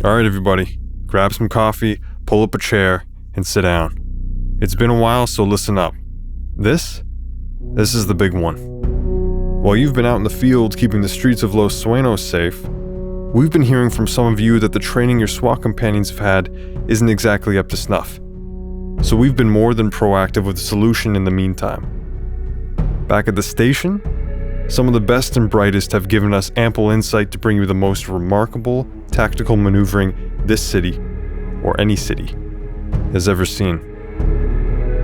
Alright everybody, grab some coffee, pull up a chair, and sit down. It's been a while, so listen up. This is the big one. While you've been out in the field keeping the streets of Los Sueños safe, we've been hearing from some of you that the training your SWAT companions have had isn't exactly up to snuff. So we've been more than proactive with a solution in the meantime. Back at the station, some of the best and brightest have given us ample insight to bring you the most remarkable tactical maneuvering this city, or any city, has ever seen.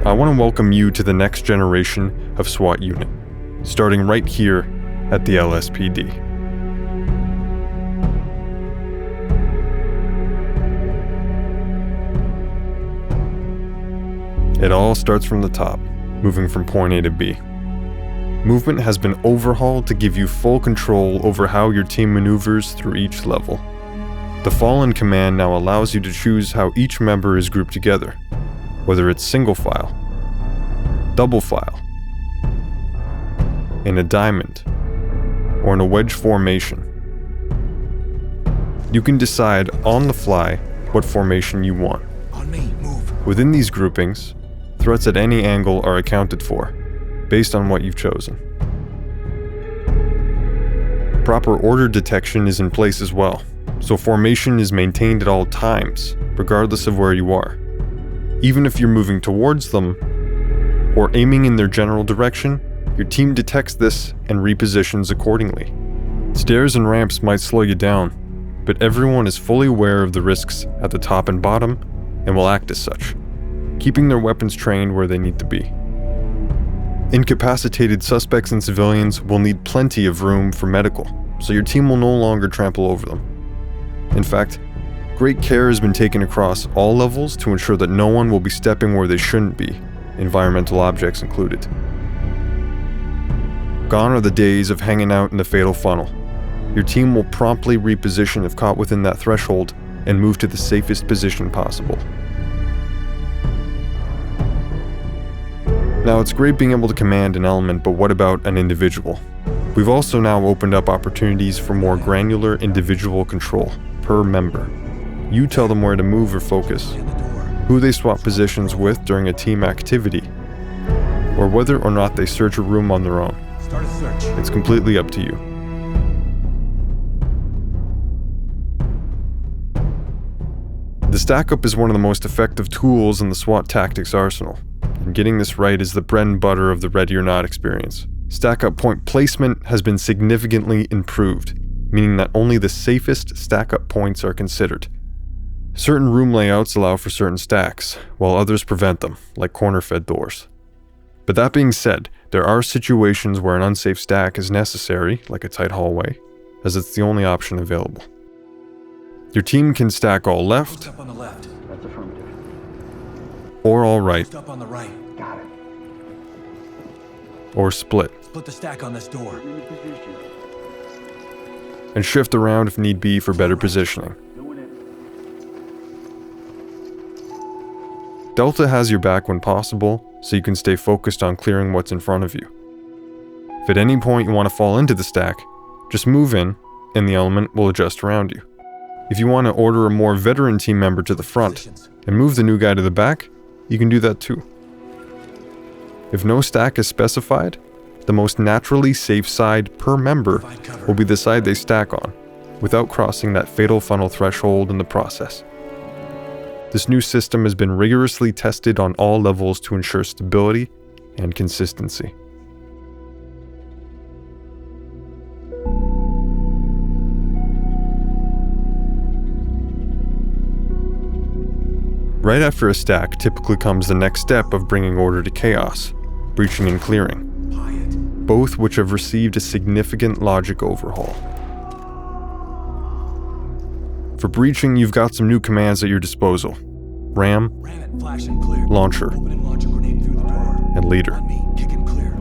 I want to welcome you to the next generation of SWAT unit, starting right here at the LSPD. It all starts from the top, moving from point A to B. Movement has been overhauled to give you full control over how your team maneuvers through each level. The fall in command now allows you to choose how each member is grouped together, whether it's single file, double file, in a diamond, or in a wedge formation. You can decide on the fly what formation you want. On me, move. Within these groupings, threats at any angle are accounted for, based on what you've chosen. Proper order detection is in place as well, so formation is maintained at all times, regardless of where you are. Even if you're moving towards them, or aiming in their general direction, your team detects this and repositions accordingly. Stairs and ramps might slow you down, but everyone is fully aware of the risks at the top and bottom, and will act as such, keeping their weapons trained where they need to be. Incapacitated suspects and civilians will need plenty of room for medical, so your team will no longer trample over them. In fact, great care has been taken across all levels to ensure that no one will be stepping where they shouldn't be, environmental objects included. Gone are the days of hanging out in the fatal funnel. Your team will promptly reposition if caught within that threshold and move to the safest position possible. Now, it's great being able to command an element, but what about an individual? We've also now opened up opportunities for more granular individual control per member. You tell them where to move or focus, who they swap positions with during a team activity, or whether or not they search a room on their own. Start a search. It's completely up to you. The stack up is one of the most effective tools in the SWAT tactics arsenal, and getting this right is the bread and butter of the Ready or Not experience. Stack up point placement has been significantly improved, meaning that only the safest stack up points are considered. Certain room layouts allow for certain stacks, while others prevent them, like corner-fed doors. But that being said, there are situations where an unsafe stack is necessary, like a tight hallway, as it's the only option available. Your team can stack all left, Post up on the left. That's affirmative. or all right, Post up on the right. Got it. or split, Split the stack on this door. In position. and shift around if need be for better positioning. Doing it. Delta has your back when possible, so you can stay focused on clearing what's in front of you. If at any point you want to fall into the stack, just move in, and the element will adjust around you. If you want to order a more veteran team member to the front, Positions. and move the new guy to the back, you can do that too. If no stack is specified, the most naturally safe side per member Provide cover. will be the side they stack on, without crossing that fatal funnel threshold in the process. This new system has been rigorously tested on all levels to ensure stability and consistency. Right after a stack typically comes the next step of bringing order to chaos, breaching and clearing, Buy it. both which have received a significant logic overhaul. For breaching, you've got some new commands at your disposal: ram, Ram it. Flash and clear. launcher, Open and launch a grenade through the door. and leader. On me. Kick and clear.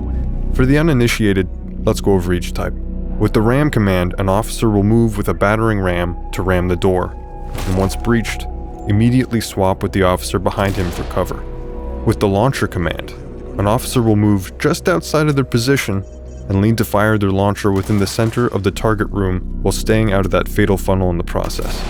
For the uninitiated, let's go over each type. With the ram command, an officer will move with a battering ram to ram the door, and once breached, immediately swap with the officer behind him for cover. With the launcher command, an officer will move just outside of their position and lean to fire their launcher within the center of the target room while staying out of that fatal funnel in the process.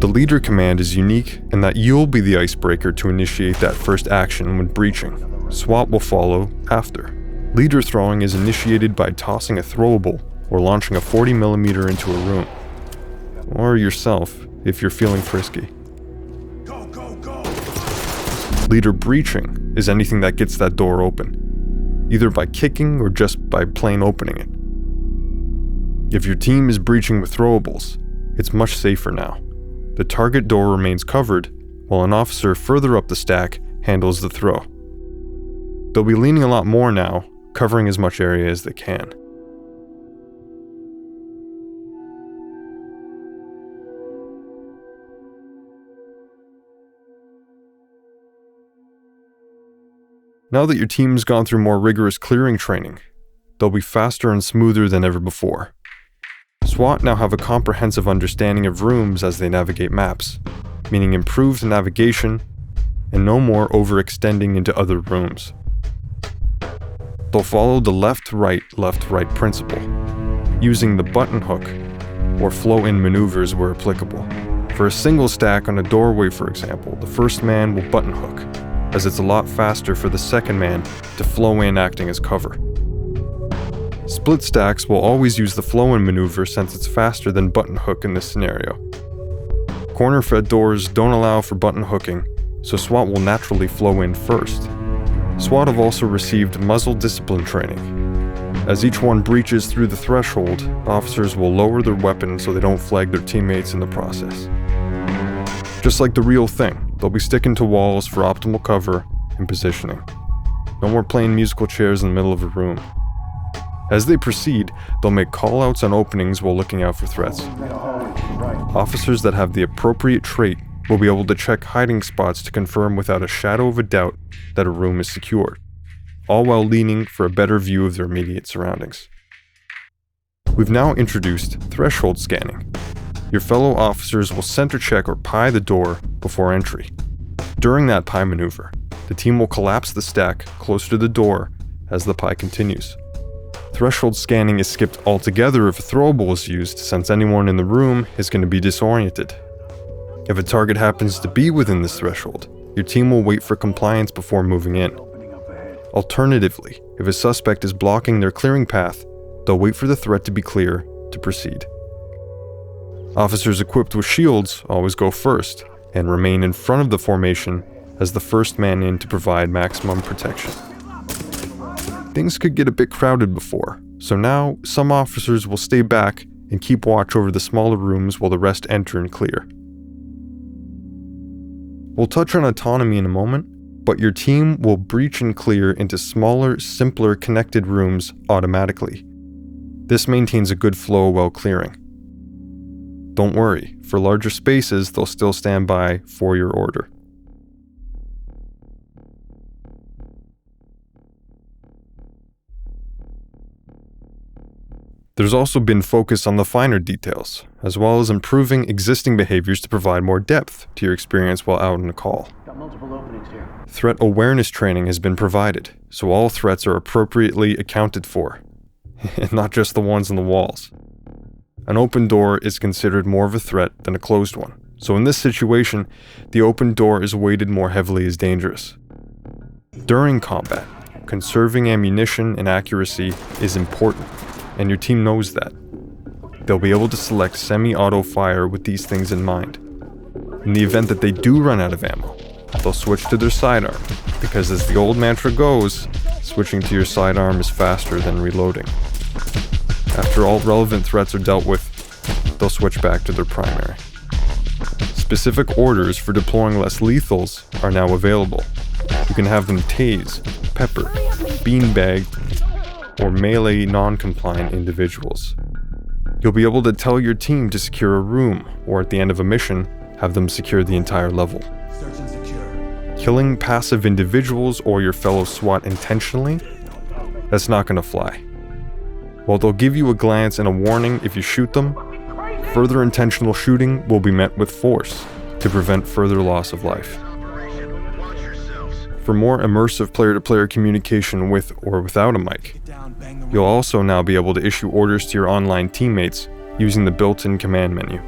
The leader command is unique in that you'll be the icebreaker to initiate that first action when breaching. SWAT will follow after. Leader throwing is initiated by tossing a throwable or launching a 40mm into a room. Or yourself, if you're feeling frisky. Go, go, go! Leader breaching is anything that gets that door open, either by kicking or just by plain opening it. If your team is breaching with throwables, it's much safer now. The target door remains covered, while an officer further up the stack handles the throw. They'll be leaning a lot more now, covering as much area as they can. Now that your team's gone through more rigorous clearing training, they'll be faster and smoother than ever before. SWAT now have a comprehensive understanding of rooms as they navigate maps, meaning improved navigation and no more overextending into other rooms. They'll follow the left-right principle, using the button hook or flow-in maneuvers where applicable. For a single stack on a doorway, for example, the first man will button hook, as it's a lot faster for the second man to flow in acting as cover. Split stacks will always use the flow-in maneuver since it's faster than button hook in this scenario. Corner-fed doors don't allow for button hooking, so SWAT will naturally flow in first. SWAT have also received muzzle discipline training. As each one breaches through the threshold, officers will lower their weapon so they don't flag their teammates in the process. Just like the real thing, they'll be sticking to walls for optimal cover and positioning. No more playing musical chairs in the middle of a room. As they proceed, they'll make callouts on openings while looking out for threats. Officers that have the appropriate trait will be able to check hiding spots to confirm without a shadow of a doubt that a room is secured, all while leaning for a better view of their immediate surroundings. We've now introduced threshold scanning. Your fellow officers will center check or pie the door before entry. During that pie maneuver, the team will collapse the stack closer to the door as the pie continues. Threshold scanning is skipped altogether if a throwable is used, since anyone in the room is going to be disoriented. If a target happens to be within this threshold, your team will wait for compliance before moving in. Alternatively, if a suspect is blocking their clearing path, they'll wait for the threat to be clear to proceed. Officers equipped with shields always go first and remain in front of the formation as the first man in to provide maximum protection. Things could get a bit crowded before, so now some officers will stay back and keep watch over the smaller rooms while the rest enter and clear. We'll touch on autonomy in a moment, but your team will breach and clear into smaller, simpler connected rooms automatically. This maintains a good flow while clearing. Don't worry, for larger spaces, they'll still stand by for your order. There's also been focus on the finer details, as well as improving existing behaviors to provide more depth to your experience while out on a call. Got multiple openings here. Threat awareness training has been provided, so all threats are appropriately accounted for, and not just the ones on the walls. An open door is considered more of a threat than a closed one, so in this situation, the open door is weighted more heavily as dangerous. During combat, conserving ammunition and accuracy is important, and your team knows that. They'll be able to select semi-auto fire with these things in mind. In the event that they do run out of ammo, they'll switch to their sidearm, because as the old mantra goes, switching to your sidearm is faster than reloading. After all relevant threats are dealt with, they'll switch back to their primary. Specific orders for deploying less lethals are now available. You can have them tase, pepper, beanbag, or melee non-compliant individuals. You'll be able to tell your team to secure a room, or at the end of a mission, have them secure the entire level. Search and secure. Killing passive individuals or your fellow SWAT intentionally? That's not going to fly. While they'll give you a glance and a warning if you shoot them, further intentional shooting will be met with force to prevent further loss of life. For more immersive player-to-player communication with or without a mic, you'll also now be able to issue orders to your online teammates using the built-in command menu.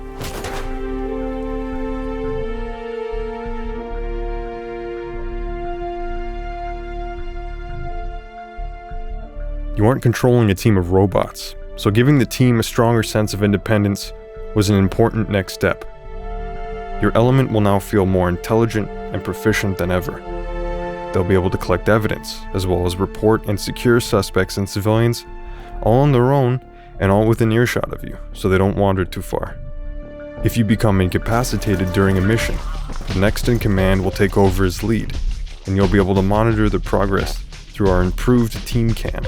You aren't controlling a team of robots, so giving the team a stronger sense of independence was an important next step. Your element will now feel more intelligent and proficient than ever. They'll be able to collect evidence, as well as report and secure suspects and civilians, all on their own and all within earshot of you, so they don't wander too far. If you become incapacitated during a mission, the next in command will take over as lead, and you'll be able to monitor their progress through our improved team cam.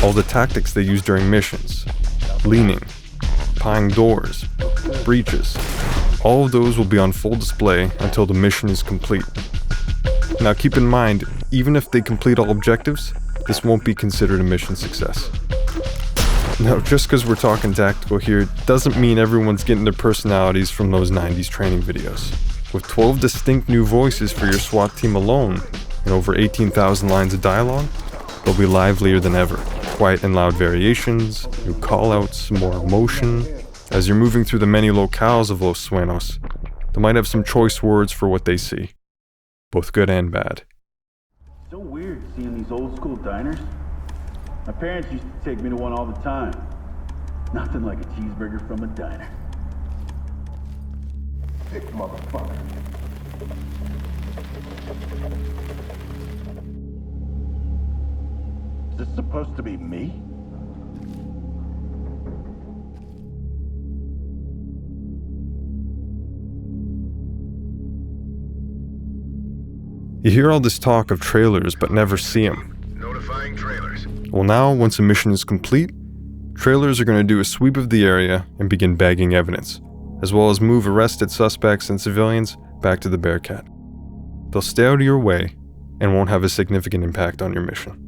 All the tactics they use during missions, leaning, prying doors, breaches, all of those will be on full display until the mission is complete. Now keep in mind, even if they complete all objectives, this won't be considered a mission success. Now, just because we're talking tactical here doesn't mean everyone's getting their personalities from those 90s training videos. With 12 distinct new voices for your SWAT team alone, and over 18,000 lines of dialogue, they'll be livelier than ever. Quiet and loud variations, new callouts, more emotion. As you're moving through the many locales of Los Sueños, they might have some choice words for what they see, both good and bad. So weird seeing these old school diners. My parents used to take me to one all the time. Nothing like a cheeseburger from a diner. Thick motherfucker. Is this supposed to be me? You hear all this talk of trailers but never see them. Notifying trailers. Well, now, once a mission is complete, trailers are going to do a sweep of the area and begin bagging evidence, as well as move arrested suspects and civilians back to the Bearcat. They'll stay out of your way and won't have a significant impact on your mission.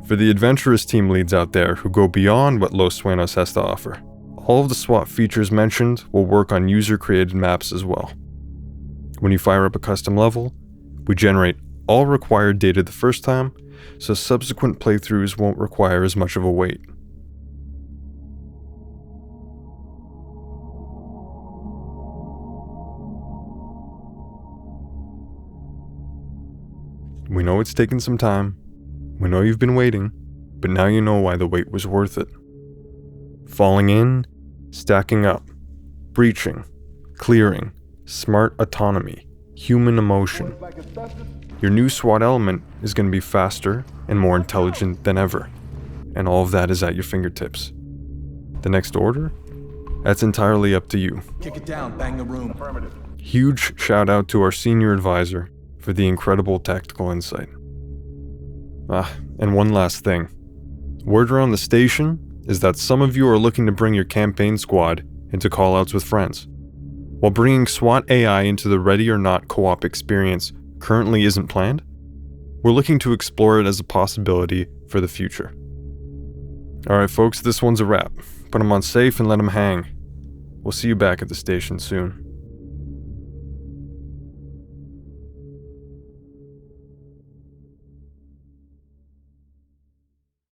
For the adventurous team leads out there who go beyond what Los Sueños has to offer, all of the SWAT features mentioned will work on user-created maps as well. When you fire up a custom level, we generate all required data the first time, so subsequent playthroughs won't require as much of a wait. We know it's taken some time, we know you've been waiting, but now you know why the wait was worth it. Falling in, stacking up, breaching, clearing, smart autonomy, human emotion. Your new SWAT element is going to be faster and more intelligent than ever, and all of that is at your fingertips. The next order? That's entirely up to you. Kick it down, bang the room. Affirmative. Huge shout out to our senior advisor for the incredible tactical insight. And one last thing. Word around the station is that some of you are looking to bring your campaign squad into callouts with friends. While bringing SWAT AI into the Ready or Not co-op experience currently isn't planned, we're looking to explore it as a possibility for the future. Alright folks, this one's a wrap. Put them on safe and let them hang. We'll see you back at the station soon.